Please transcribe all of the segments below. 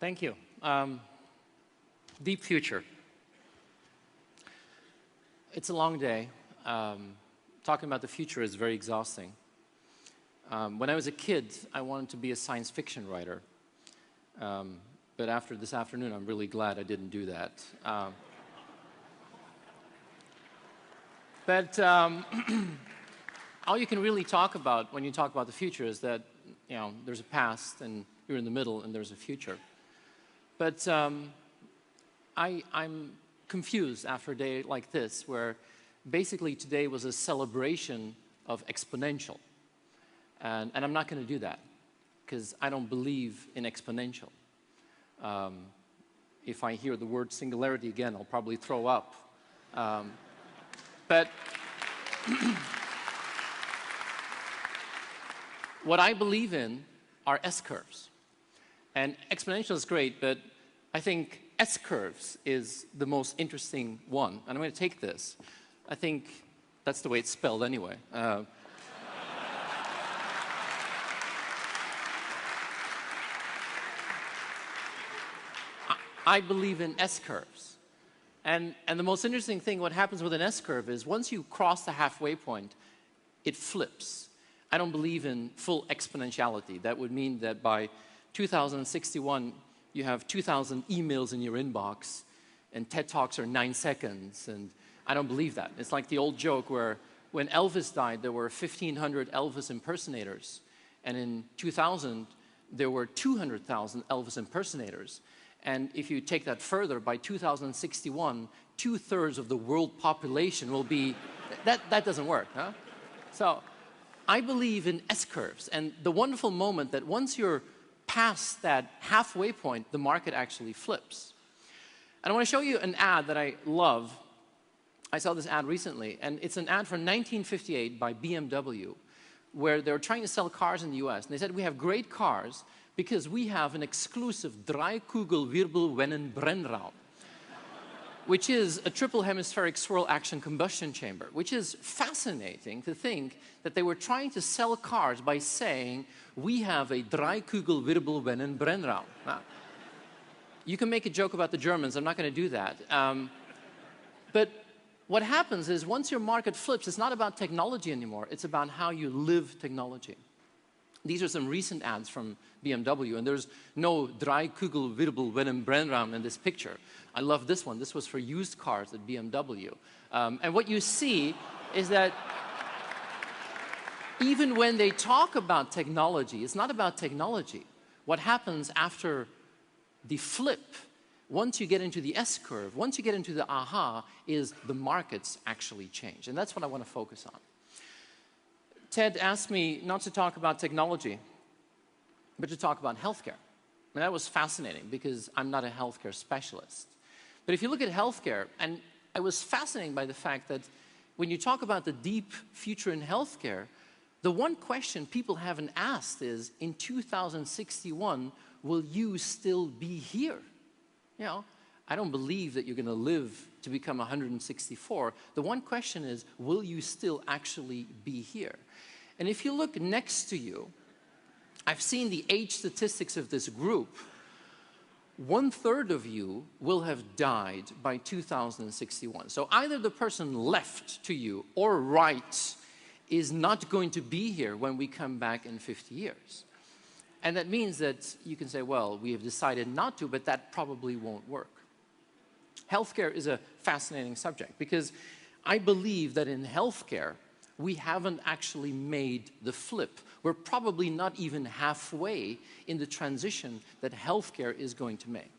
Thank you. Deep future. It's a long day. Talking about the future is very exhausting. When I was a kid, I wanted to be a science fiction writer. But after this afternoon, I'm really glad I didn't do that. But all you can really talk about when you talk about the future is that, there's a past, and you're in the middle, and there's a future. But I'm confused after a day like this, where basically today was a celebration of exponential. And I'm not going to do that, because I don't believe in exponential. If I hear the word singularity again, I'll probably throw up. But what I believe in are S-curves. And exponential is great, but I think SCurves is the most interesting one. And I'm going to take this. I think that's the way it's spelled anyway. I believe in S-curves. And the most interesting thing, what happens with an S-curve is once you cross the halfway point, it flips. I don't believe in full exponentiality. That would mean that by 2061, you have 2,000 emails in your inbox, and TED Talks are 9 seconds, and I don't believe that. It's like the old joke where when Elvis died, there were 1,500 Elvis impersonators, and in 2000, there were 200,000 Elvis impersonators. And if you take that further, by 2061, 2/3 of the world population will be... That doesn't work, huh? So I believe in S-curves, and the wonderful moment that once you're past that halfway point, the market actually flips. And I want to show you an ad that I love. I saw this ad recently, and it's an ad from 1958 by BMW, where they were trying to sell cars in the US. And they said, we have great cars because we have an exclusive Drei-Kugel-Wirbel-Wennen-Brennraum, which is a triple hemispheric swirl action combustion chamber, which is fascinating to think that they were trying to sell cars by saying, we have a Drei-Kugel-Wirbel-Wennen-Brennraum. Now, you can make a joke about the Germans, I'm not going to do that. But what happens is once your market flips, it's not about technology anymore, it's about how you live technology. These are some recent ads from BMW, and there's no Drei-Kugel-Wirbel-Wennen-Brennraum in this picture. I love this one. This was for used cars at BMW. And what you see is that even when they talk about technology, it's not about technology. What happens after the flip, once you get into the S-curve, once you get into the aha, is the markets actually change. And that's what I want to focus on. Ted asked me not to talk about technology, but to talk about healthcare. And that was fascinating because I'm not a healthcare specialist. But if you look at healthcare, and I was fascinated by the fact that when you talk about the deep future in healthcare, the one question people haven't asked is, in 2061, will you still be here? I don't believe that you're going to live to become 164. The one question is, will you still actually be here? And if you look next to you, I've seen the age statistics of this group. 1/3 of you will have died by 2061. So either the person left to you or right is not going to be here when we come back in 50 years. And that means that you can say, well, we have decided not to, but that probably won't work. Healthcare is a fascinating subject because I believe that in healthcare, we haven't actually made the flip. We're probably not even halfway in the transition that healthcare is going to make.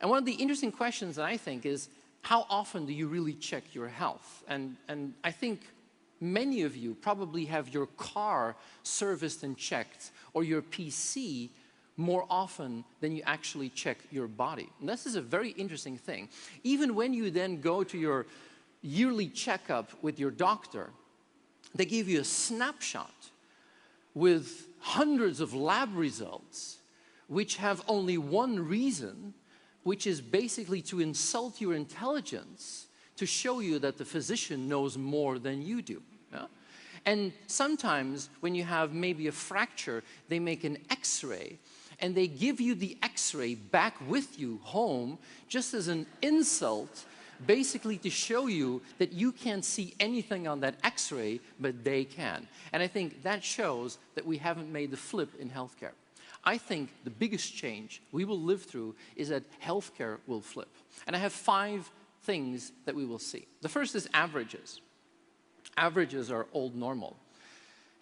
And one of the interesting questions that I think is, how often do you really check your health? And I think many of you probably have your car serviced and checked, or your PC, more often than you actually check your body. And this is a very interesting thing. Even when you then go to your yearly checkup with your doctor, they give you a snapshot with hundreds of lab results which have only one reason, which is basically to insult your intelligence, to show you that the physician knows more than you do. Yeah? And sometimes when you have maybe a fracture, they make an X-ray. and they give you the X-ray back with you home just as an insult, basically to show you that you can't see anything on that X-ray, but they can. And I think that shows that we haven't made the flip in healthcare. I think the biggest change we will live through is that healthcare will flip. And I have 5 things that we will see. The first is averages. Averages are old normal.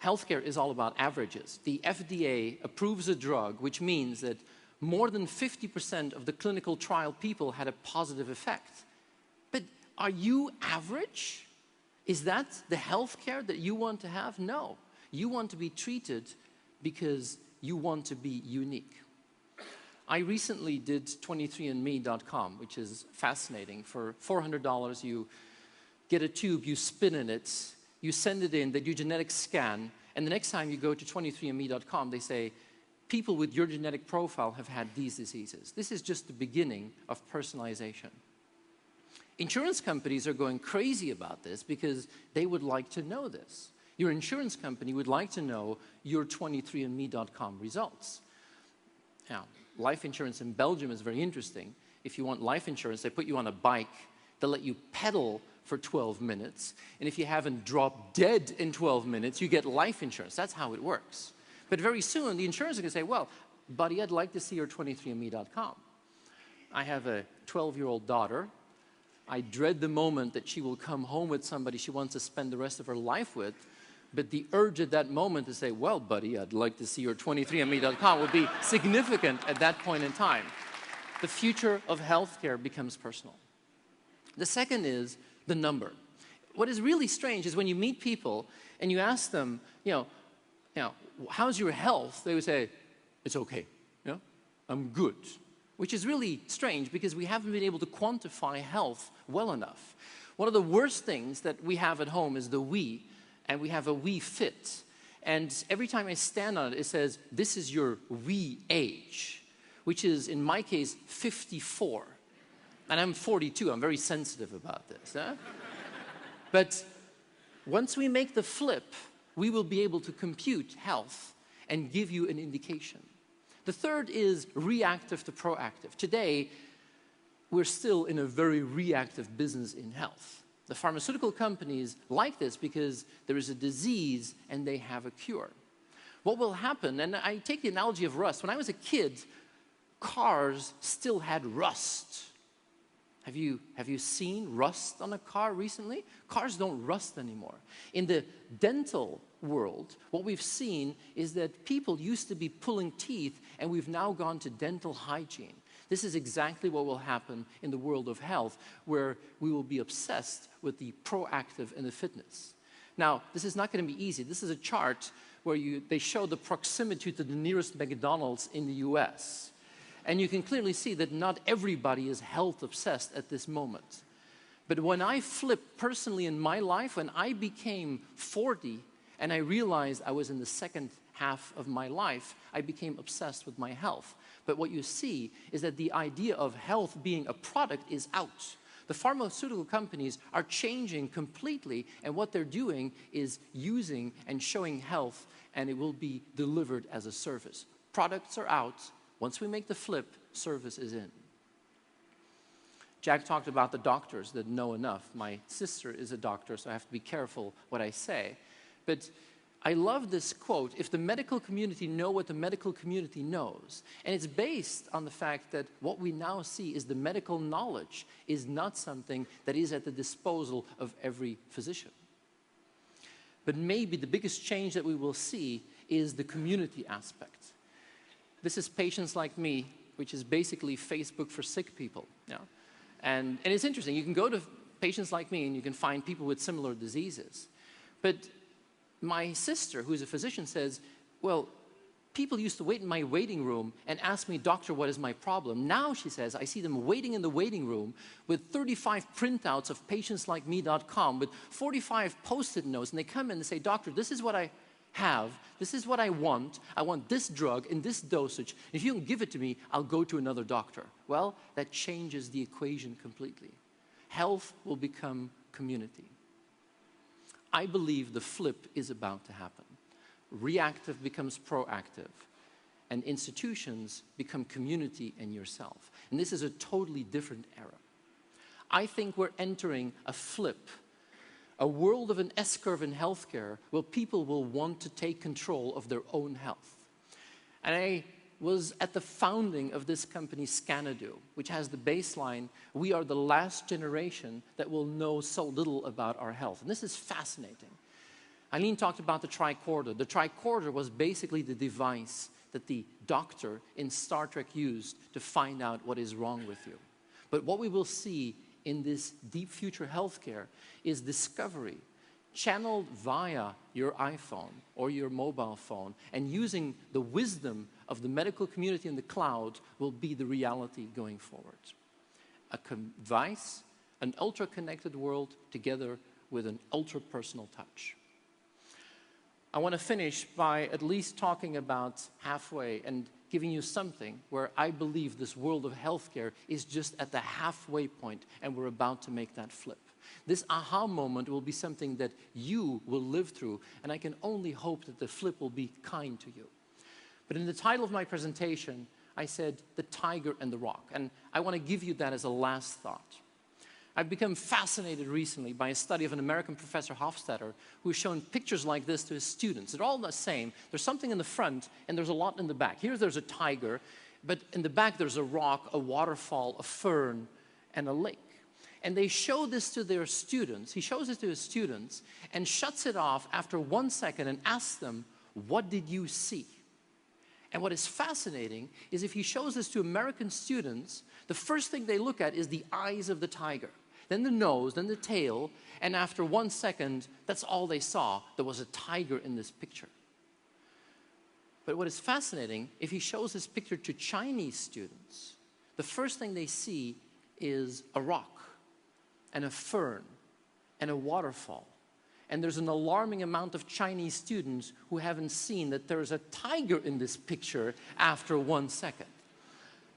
Healthcare is all about averages. The FDA approves a drug, which means that more than 50% of the clinical trial people had a positive effect. But are you average? Is that the healthcare that you want to have? No. You want to be treated because you want to be unique. I recently did 23andme.com, which is fascinating. For $400, you get a tube, you spin in it, you send it in, they do genetic scan, and the next time you go to 23andme.com, they say, people with your genetic profile have had these diseases. This is just the beginning of personalization. Insurance companies are going crazy about this because they would like to know this. Your insurance company would like to know your 23andme.com results. Now, life insurance in Belgium is very interesting. If you want life insurance, they put you on a bike, they'll let you pedal for 12 minutes, and if you haven't dropped dead in 12 minutes, you get life insurance. That's how it works. But very soon, the insurance is going to say, well, buddy, I'd like to see your 23andme.com. I have a 12-year-old daughter. I dread the moment that she will come home with somebody she wants to spend the rest of her life with, but the urge at that moment to say, well, buddy, I'd like to see your 23andme.com would be significant at that point in time. The future of healthcare becomes personal. The second is the number. What is really strange is when you meet people and you ask them, how's your health? They would say, it's okay, I'm good. Which is really strange because we haven't been able to quantify health well enough. One of the worst things that we have at home is the Wii, and we have a Wii Fit. And every time I stand on it, it says, this is your Wii age, which is, in my case, 54. And I'm 42, I'm very sensitive about this. Huh? But once we make the flip, we will be able to compute health and give you an indication. The third is reactive to proactive. Today, we're still in a very reactive business in health. The pharmaceutical companies like this because there is a disease and they have a cure. What will happen, and I take the analogy of rust. When I was a kid, cars still had rust. Have you seen rust on a car recently? Cars don't rust anymore. In the dental world, what we've seen is that people used to be pulling teeth, and we've now gone to dental hygiene. This is exactly what will happen in the world of health, where we will be obsessed with the proactive and the fitness. Now, this is not going to be easy. This is a chart where they show the proximity to the nearest McDonald's in the US. And you can clearly see that not everybody is health obsessed at this moment. But when I flipped personally in my life, when I became 40 and I realized I was in the second half of my life, I became obsessed with my health. But what you see is that the idea of health being a product is out. The pharmaceutical companies are changing completely, and what they're doing is using and showing health, and it will be delivered as a service. Products are out. Once we make the flip, service is in. Jack talked about the doctors that know enough. My sister is a doctor, so I have to be careful what I say. But I love this quote, if the medical community know what the medical community knows, and it's based on the fact that what we now see is the medical knowledge is not something that is at the disposal of every physician. But maybe the biggest change that we will see is the community aspect. This is Patients Like Me, which is basically Facebook for sick people. And it's interesting. You can go to Patients Like Me and you can find people with similar diseases. But my sister, who's a physician, says, well, people used to wait in my waiting room and ask me, doctor, what is my problem? Now, she says, I see them waiting in the waiting room with 35 printouts of patientslikeme.com with 45 Post-it notes, and they come in and say, doctor, this is what I have, this is what I want this drug in this dosage. If you don't give it to me, I'll go to another doctor. Well, that changes the equation completely. Health will become community. I believe the flip is about to happen. Reactive becomes proactive. and institutions become community and yourself. And this is a totally different era. I think we're entering a flip, a world of an S-curve in healthcare where people will want to take control of their own health. And I was at the founding of this company, Scanadu, which has the baseline, we are the last generation that will know so little about our health. And this is fascinating. Eileen talked about the tricorder. The tricorder was basically the device that the doctor in Star Trek used to find out what is wrong with you. But what we will see in this deep future healthcare is discovery, channeled via your iPhone or your mobile phone, and using the wisdom of the medical community in the cloud will be the reality going forward. A device, an ultra-connected world together with an ultra-personal touch. I want to finish by at least talking about halfway and giving you something where I believe this world of healthcare is just at the halfway point and we're about to make that flip. This aha moment will be something that you will live through, and I can only hope that the flip will be kind to you. But in the title of my presentation, I said the tiger and the rock, and I want to give you that as a last thought. I've become fascinated recently by a study of an American professor, Hofstadter, who has shown pictures like this to his students. They're all the same. There's something in the front, and there's a lot in the back. Here there's a tiger, but in the back there's a rock, a waterfall, a fern, and a lake. And they show this to their students. He shows it to his students and shuts it off after 1 second and asks them, what did you see? And what is fascinating is if he shows this to American students, the first thing they look at is the eyes of the tiger. Then the nose, then the tail, and after 1 second, that's all they saw. There was a tiger in this picture. But what is fascinating, if he shows this picture to Chinese students, the first thing they see is a rock, and a fern, and a waterfall. And there's an alarming amount of Chinese students who haven't seen that there's a tiger in this picture after 1 second.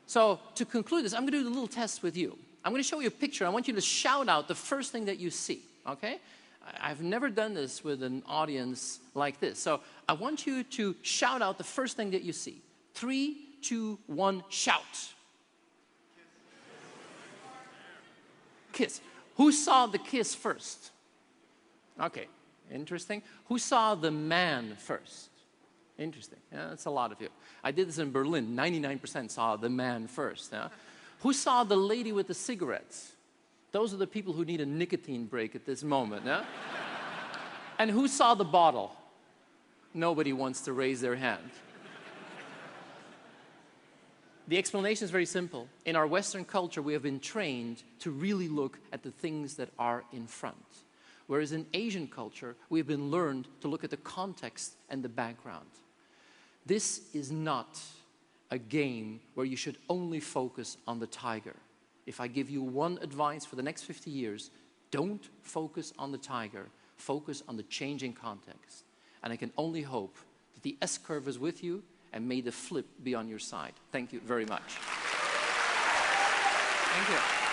So to conclude this, I'm going to do a little test with you. I'm going to show you a picture. I want you to shout out the first thing that you see, okay? I've never done this with an audience like this. So I want you to shout out the first thing that you see. 3, 2, 1, shout. Kiss. Who saw the kiss first? Okay, interesting. Who saw the man first? Interesting. Yeah, that's a lot of you. I did this in Berlin. 99% saw the man first. Yeah? Who saw the lady with the cigarettes? Those are the people who need a nicotine break at this moment. Yeah? And who saw the bottle? Nobody wants to raise their hand. The explanation is very simple. In our Western culture, we have been trained to really look at the things that are in front. Whereas in Asian culture, we have been learned to look at the context and the background. This is not a game where you should only focus on the tiger. If I give you one advice for the next 50 years, don't focus on the tiger, focus on the changing context. And I can only hope that the S-curve is with you and may the flip be on your side. Thank you very much. Thank you.